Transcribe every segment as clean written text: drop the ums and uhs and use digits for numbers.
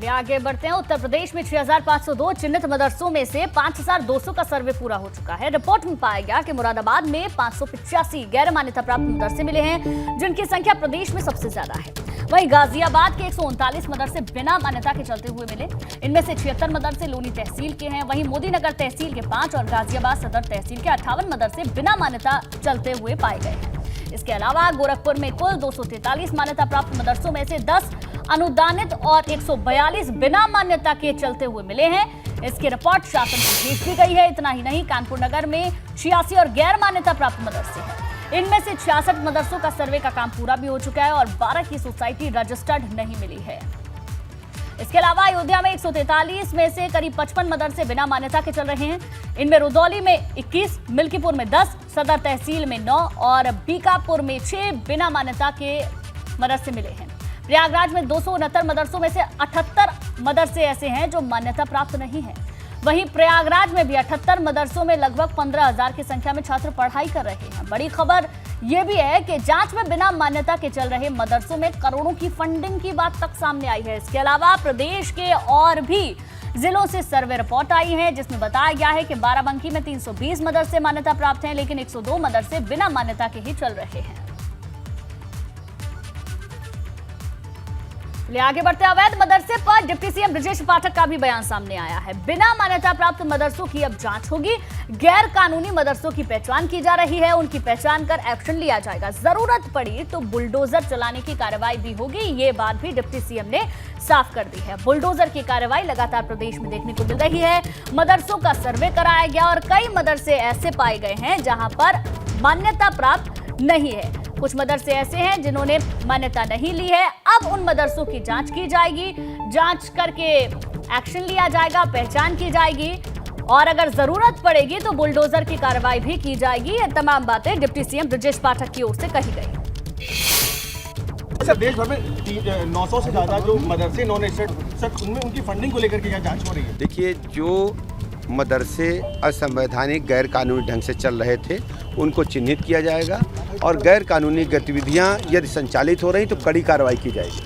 चलिए आगे बढ़ते हैं। उत्तर प्रदेश में 6,502 चिन्हित मदरसों में से 5,200 का सर्वे पूरा हो चुका है। रिपोर्ट में पाया गया कि मुरादाबाद में 585 गैर मान्यता प्राप्त मदरसे मिले हैं, जिनकी संख्या प्रदेश में सबसे ज्यादा है। वहीं गाजियाबाद के 139 मदरसे बिना मान्यता के चलते हुए मिले। इनमें से 76 मदरसे लोनी तहसील के हैं। वहीं मोदीनगर तहसील के 5 और गाजियाबाद सदर तहसील के 58 मदरसे बिना मान्यता चलते हुए पाए गए हैं। इसके अलावा गोरखपुर में कुल 243 मान्यता प्राप्त मदरसों में से 10 अनुदानित और 142 बिना मान्यता के चलते हुए मिले हैं। इसकी रिपोर्ट शासन को भेज दी गई है। इतना ही नहीं, कानपुर नगर में 86 और गैर मान्यता प्राप्त मदरसे हैं। इनमें से 66 मदरसों का सर्वे का काम पूरा भी हो चुका है और 12 की सोसाइटी रजिस्टर्ड नहीं मिली है। इसके अलावा अयोध्या में 143 में से करीब 55 मदरसे बिना मान्यता के चल रहे हैं। इनमें रुदौली में 21, मिल्कीपुर में 10, सदर तहसील में 9 और बीकापुर में 6 बिना मान्यता के मदरसे मिले हैं। प्रयागराज में 269 मदरसों में से 78 मदरसे ऐसे हैं जो मान्यता प्राप्त नहीं है। वहीं प्रयागराज में भी 78 मदरसों में लगभग 15,000 की संख्या में छात्र पढ़ाई कर रहे हैं। बड़ी खबर यह भी है कि जांच में बिना मान्यता के चल रहे मदरसों में करोड़ों की फंडिंग की बात तक सामने आई है। इसके अलावा प्रदेश के और भी जिलों से सर्वे रिपोर्ट आई है, जिसमें बताया गया है कि बाराबंकी में 320 मदरसे मान्यता प्राप्त हैं, लेकिन 102 मदरसे बिना मान्यता के ही चल रहे हैं। आगे बढ़ते अवैध मदरसे पर डिप्टी सीएम ब्रजेश पाठक का भी बयान सामने आया है। बिना मान्यता प्राप्त मदरसों की अब जांच होगी। गैर कानूनी मदरसों की पहचान की जा रही है। उनकी पहचान कर एक्शन लिया जाएगा। जरूरत पड़ी तो बुलडोजर चलाने की कार्रवाई भी होगी। ये बात भी डिप्टी सीएम ने साफ कर दी है। बुलडोजर की कार्रवाई लगातार प्रदेश में देखने को मिल रही है। मदरसों का सर्वे कराया गया और कई मदरसे ऐसे पाए गए हैं जहां पर मान्यता प्राप्त नहीं है। कुछ मदरसे ऐसे हैं जिन्होंने मान्यता नहीं ली है। अब उन मदरसों की जांच की जाएगी। जांच करके एक्शन लिया जाएगा, पहचान की जाएगी और अगर जरूरत पड़ेगी तो बुलडोजर की कार्रवाई भी की जाएगी। ये तमाम बातें डिप्टी सीएम ब्रजेश पाठक की ओर से कही गई। देश भर में 900 से ज्यादा जो मदरसे नॉन एस्टेट, उनमें उनकी फंडिंग को लेकर के क्या जांच हो रही है? देखिए, जो मदरसे असंवैधानिक गैर कानूनी ढंग से चल रहे थे उनको चिन्हित किया जाएगा और गैर कानूनी गतिविधियां यदि संचालित हो रही तो कड़ी कार्रवाई की जाएगी।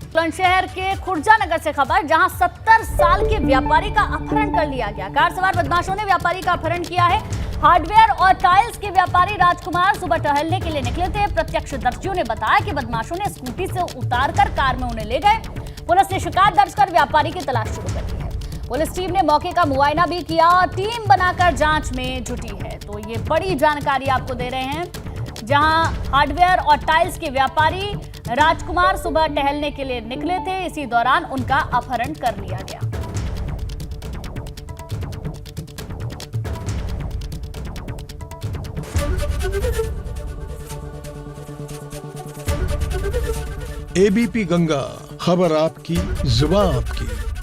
बुलंदशहर के खुर्जा नगर से खबर, जहां 70 साल के व्यापारी का अपहरण कर लिया गया। कार सवार बदमाशों ने व्यापारी का अपहरण किया है। हार्डवेयर और टाइल्स के व्यापारी राजकुमार सुबह टहलने के लिए निकले थे। प्रत्यक्षदर्शियों ने बताया कि बदमाशों ने स्कूटी से उतारकर कार में उन्हें ले गए। पुलिस ने शिकायत दर्ज कर व्यापारी की तलाश शुरू कर दी है। पुलिस टीम ने मौके का मुआयना भी किया और टीम बनाकर जांच में जुटी है। तो ये बड़ी जानकारी आपको दे रहे हैं, जहां हार्डवेयर और टाइल्स के व्यापारी राजकुमार सुबह टहलने के लिए निकले थे। इसी दौरान उनका अपहरण कर लिया गया। एबीपी गंगा, खबर आपकी, जुबान आपकी।